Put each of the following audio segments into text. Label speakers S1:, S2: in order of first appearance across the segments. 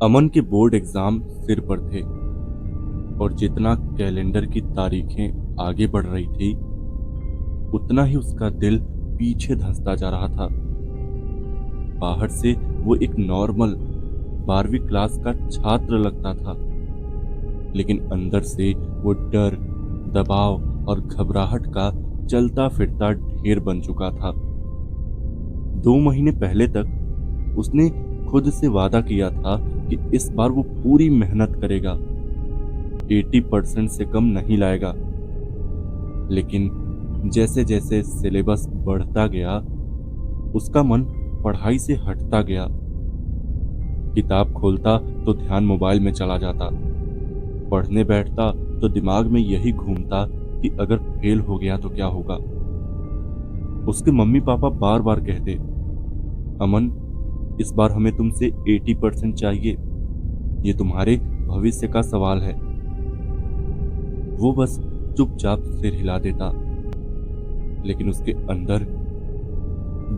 S1: अमन के board exam सिर पर थे और जितना कैलेंडर की तारीखें आगे बढ़ रही थी उतना ही उसका दिल पीछे धंसता जा रहा था। बाहर से वो एक नॉर्मल 12वीं क्लास का छात्र लगता था, लेकिन अंदर से वो डर, दबाव और घबराहट का चलता फिरता ढेर बन चुका था। 2 महीने पहले तक उसने खुद से वादा किया था कि इस बार वो पूरी मेहनत करेगा, 80% से कम नहीं लाएगा। लेकिन जैसे जैसे सिलेबस बढ़ता गया उसका मन पढ़ाई से हटता गया। किताब खोलता तो ध्यान मोबाइल में चला जाता, पढ़ने बैठता तो दिमाग में यही घूमता कि अगर फेल हो गया तो क्या होगा। उसके मम्मी पापा बार बार कहते, अमन इस बार हमें तुमसे 80% चाहिए, ये तुम्हारे भविष्य का सवाल है। वो बस चुपचाप सिर हिला देता, लेकिन उसके अंदर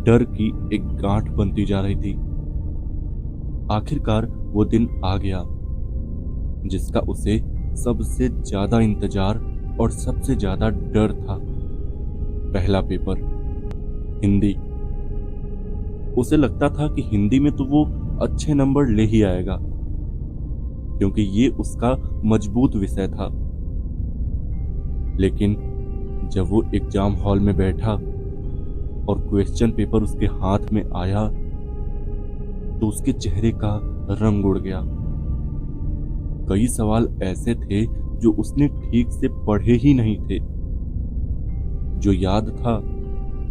S1: डर की एक गांठ बनती जा रही थी। आखिरकार वो दिन आ गया जिसका उसे सबसे ज्यादा इंतजार और सबसे ज्यादा डर था। पहला पेपर, हिंदी। उसे लगता था कि हिंदी में तो वो अच्छे नंबर ले ही आएगा, क्योंकि ये उसका मजबूत विषय था। लेकिन जब वो एग्जाम हॉल में बैठा और क्वेश्चन पेपर उसके हाथ में आया तो उसके चेहरे का रंग उड़ गया। कई सवाल ऐसे थे जो उसने ठीक से पढ़े ही नहीं थे। जो याद था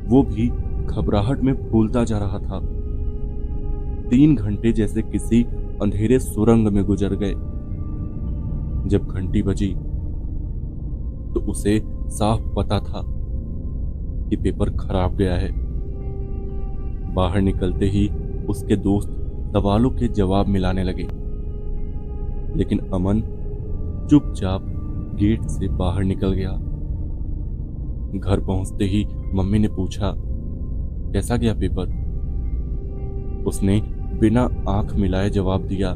S1: वो भी घबराहट में भूलता जा रहा था। 3 घंटे जैसे किसी अंधेरे सुरंग में गुजर गए। जब घंटी बजी तो उसे साफ पता था कि पेपर खराब गया है। बाहर निकलते ही उसके दोस्त सवालों के जवाब मिलाने लगे, लेकिन अमन चुपचाप गेट से बाहर निकल गया। घर पहुंचते ही मम्मी ने पूछा, कैसा गया पेपर? उसने बिना आंख मिलाए जवाब दिया,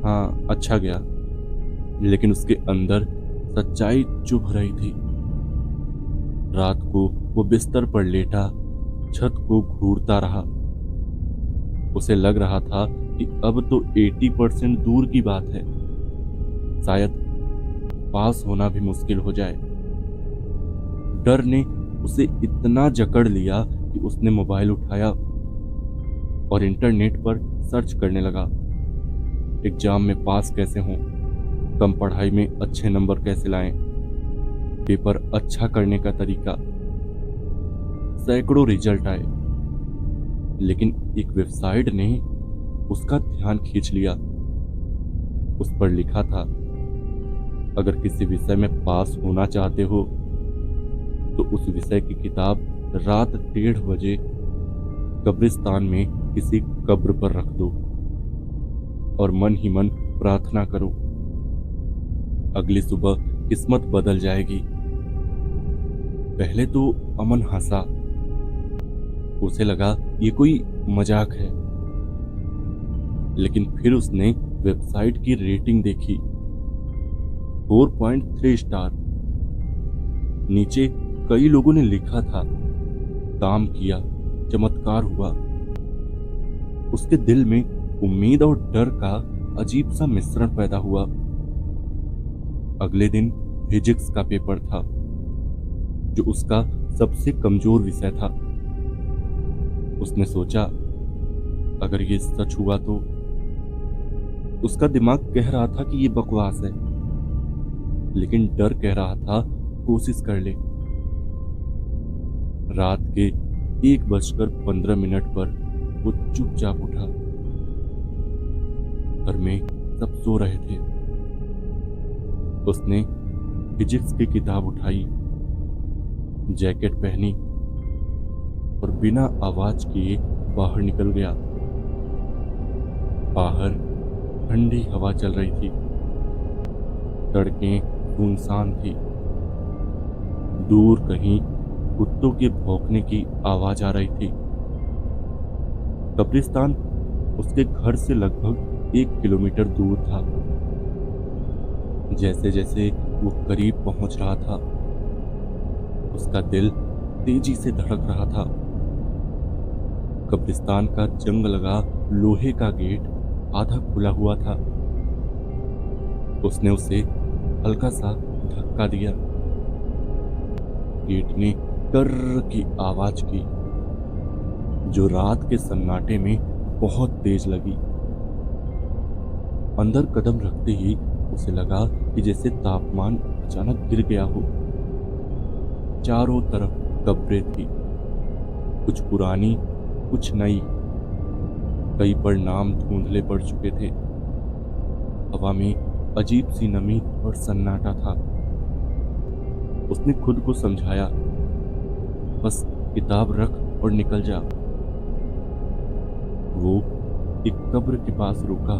S1: हाँ अच्छा गया। लेकिन उसके अंदर सच्चाई चुभ रही थी। रात को वो बिस्तर पर लेटा छत को घूरता रहा। उसे लग रहा था कि अब तो 80% दूर की बात है, शायद पास होना भी मुश्किल हो जाए। डर ने उसे इतना जकड़ लिया कि उसने मोबाइल उठाया और इंटरनेट पर सर्च करने लगा, एग्जाम में पास कैसे हों, कम पढ़ाई में अच्छे नंबर कैसे लाएं, पेपर अच्छा करने का तरीका। सैकड़ों रिजल्ट आए, लेकिन एक वेबसाइट ने उसका ध्यान खींच लिया। उस पर लिखा था, अगर किसी विषय में पास होना चाहते हो तो उस विषय की किताब रात 1:30 बजे कब्रिस्तान में किसी कब्र पर रख दो और मन ही मन प्रार्थना करो, अगली सुबह किस्मत बदल जाएगी। पहले तो अमन हंसा, उसे लगा ये कोई मजाक है। लेकिन फिर उसने वेबसाइट की रेटिंग देखी, 4.3 स्टार। नीचे कई लोगों ने लिखा था, काम किया, चमत्कार हुआ। उसके दिल में उम्मीद और डर का अजीब सा मिश्रण पैदा हुआ। अगले दिन फिजिक्स का पेपर था, जो उसका सबसे कमजोर विषय था। उसने सोचा, अगर ये सच हुआ तो। उसका दिमाग कह रहा था कि ये बकवास है, लेकिन डर कह रहा था कोशिश कर ले। रात के 1:15 पर वो चुपचाप उठा। घर में सब सो रहे थे। उसने फिजिक्स की किताब उठाई, जैकेट पहनी और बिना आवाज किए बाहर निकल गया। बाहर ठंडी हवा चल रही थी, सड़कें सुनसान थी। दूर कहीं कुत्तों के भौंकने की आवाज आ रही थी। कब्रिस्तान उसके घर से लगभग 1 किलोमीटर दूर था। जैसे जैसे वो करीब पहुंच रहा था, उसका दिल तेजी से धड़क रहा था। कब्रिस्तान का जंग लगा लोहे का गेट आधा खुला हुआ था। उसने उसे हल्का सा धक्का दिया। गेट ने कर्र की आवाज की, जो रात के सन्नाटे में बहुत तेज लगी। अंदर कदम रखते ही उसे लगा कि जैसे तापमान अचानक गिर गया हो। चारों तरफ कब्रें थी, कुछ पुरानी, कुछ नई। कई पर नाम धुंधले पड़ चुके थे। हवा में अजीब सी नमी और सन्नाटा था। उसने खुद को समझाया, बस किताब रख और निकल जा। वो एक कब्र के पास रुका।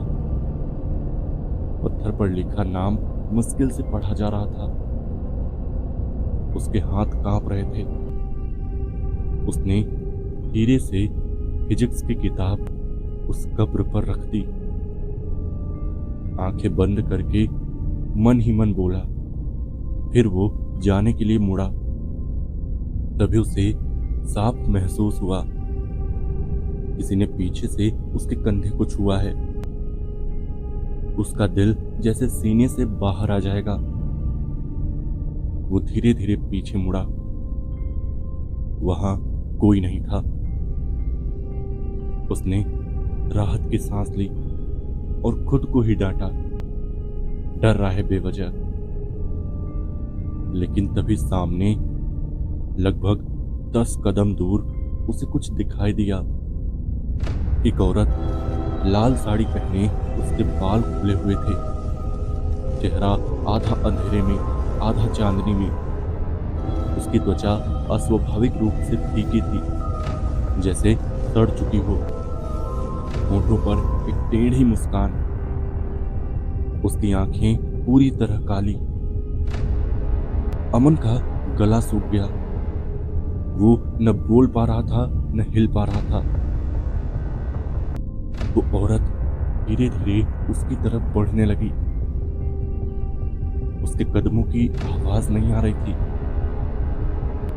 S1: पत्थर पर लिखा नाम मुश्किल से पढ़ा जा रहा था। उसके हाथ कांप रहे थे। उसने धीरे से फिजिक्स की किताब उस कब्र पर रख दी। आंखें बंद करके मन ही मन बोला। फिर वो जाने के लिए मुड़ा। तभी उसे साफ महसूस हुआ, किसी ने पीछे से उसके कंधे को छुआ है। उसका दिल जैसे सीने से बाहर आ जाएगा। वो धीरे धीरे पीछे मुड़ा। वहां कोई नहीं था। उसने राहत की सांस ली और खुद को ही डांटा, डर रहा है बेवजह। लेकिन तभी सामने लगभग 10 कदम दूर उसे कुछ दिखाई दिया। एक औरत लाल साड़ी पहने, उसके बाल खुले हुए थे। चेहरा आधा अंधेरे में, आधा चांदनी में। उसकी त्वचा अस्वाभाविक रूप से फीकी थी, जैसे सड़ चुकी हो। होठों पर एक टेढ़ी मुस्कान। उसकी आंखें पूरी तरह काली। अमन का गला सूख गया। वो न बोल पा रहा था, न हिल पा रहा था। वो औरत धीरे धीरे उसकी तरफ बढ़ने लगी। उसके कदमों की आवाज नहीं आ रही थी,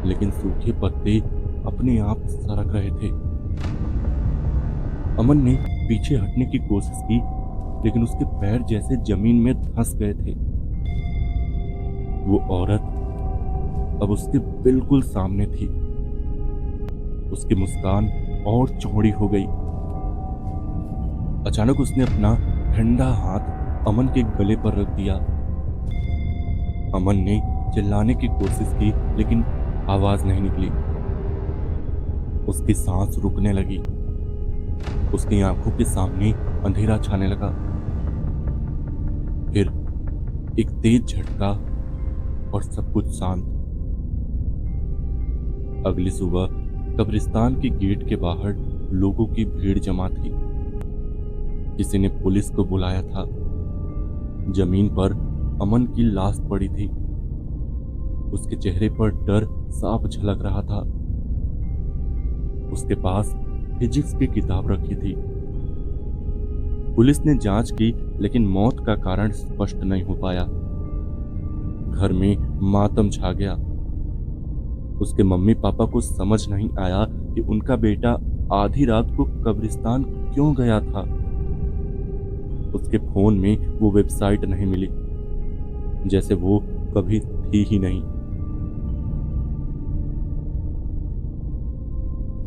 S1: लेकिन सूखे पत्ते अपने आप सरक रहे थे। अमन ने पीछे हटने की कोशिश की, लेकिन उसके पैर जैसे जमीन में धंस गए थे। वो औरत अब उसके बिल्कुल सामने थी। उसकी मुस्कान और चौड़ी हो गई। अचानक उसने अपना ठंडा हाथ अमन के गले पर रख दिया। अमन ने चिल्लाने की कोशिश की, लेकिन आवाज नहीं निकली। उसकी सांस रुकने लगी। उसकी आंखों के सामने अंधेरा छाने लगा। फिर एक तेज झटका और सब कुछ शांत। अगली सुबह कब्रिस्तान के गेट के बाहर लोगों की भीड़ जमा थी। किसी ने पुलिस को बुलाया था। जमीन पर अमन की लाश पड़ी थी। उसके चेहरे पर डर साफ झलक रहा था। उसके पास फिजिक्स की किताब रखी थी। पुलिस ने जांच की, लेकिन मौत का कारण स्पष्ट नहीं हो पाया। घर में मातम छा गया। उसके मम्मी पापा को समझ नहीं आया कि उनका बेटा आधी रात को कब्रिस्तान क्यों गया था। उसके फोन में वो वेबसाइट नहीं मिली, जैसे वो कभी थी ही नहीं।